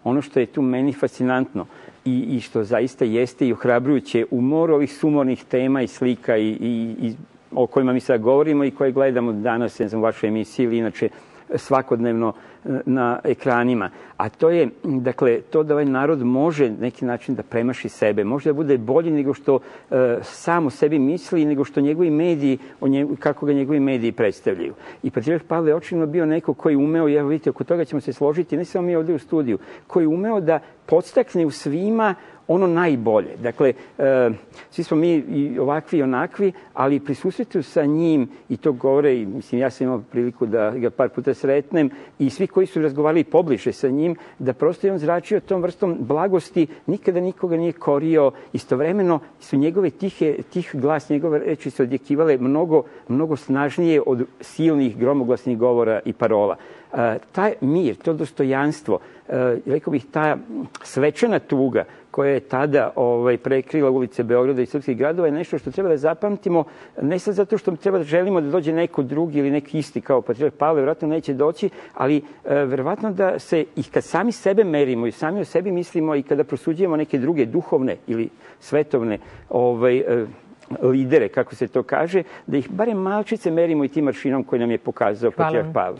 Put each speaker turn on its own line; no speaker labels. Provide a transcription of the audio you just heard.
ono što je tu meni fascinantno i što zaista jeste i ohrabrujuće u moru ovih sumornih tema i slika i o kojima mi sad govorimo i koje gledamo danas, ne znam, u vašoj emisiji ili inače svakodnevno na ekranima. A to je, dakle, to da ovaj narod može neki način da premaši sebe, može da bude bolji nego što sam o sebi misli, nego što njegovi mediji, kako ga njegovi mediji predstavljaju. I patrijarh Pavle je očigledno bio neko koji je umeo, i evo vidite, oko toga ćemo se složiti, ne samo mi ovdje u studiju, koji je umeo da podstakne u svima ono najbolje. Dakle, svi smo mi i ovakvi i onakvi, ali pri susretu sa njim, i to govore, i mislim, ja sam imao priliku da ga par puta sretnem, i svi koji su razgovarali pobliže sa njim, da prosto je on zračio tom vrstom blagosti, nikada nikoga nije korio, istovremeno su njegove tih glas, njegove reči se odjekivale mnogo snažnije od silnih gromoglasnih govora i parola. Taj mir, to dostojanstvo, rekao bih, ta svečana tuga koja je tada prekrila ulice Beograda i srpskih gradova je nešto što treba da zapamtimo, ne sad zato što treba da želimo da dođe neko drugi ili neki isti kao patrijarh Pavle, verovatno neće doći, ali verovatno da se i kad sami sebe merimo i sami o sebi mislimo i kada prosuđujemo neke druge duhovne ili svetovne lidere, kako se to kaže, da ih barem malčice merimo i tim aršinom koji nam je pokazao patrijarh Pavle.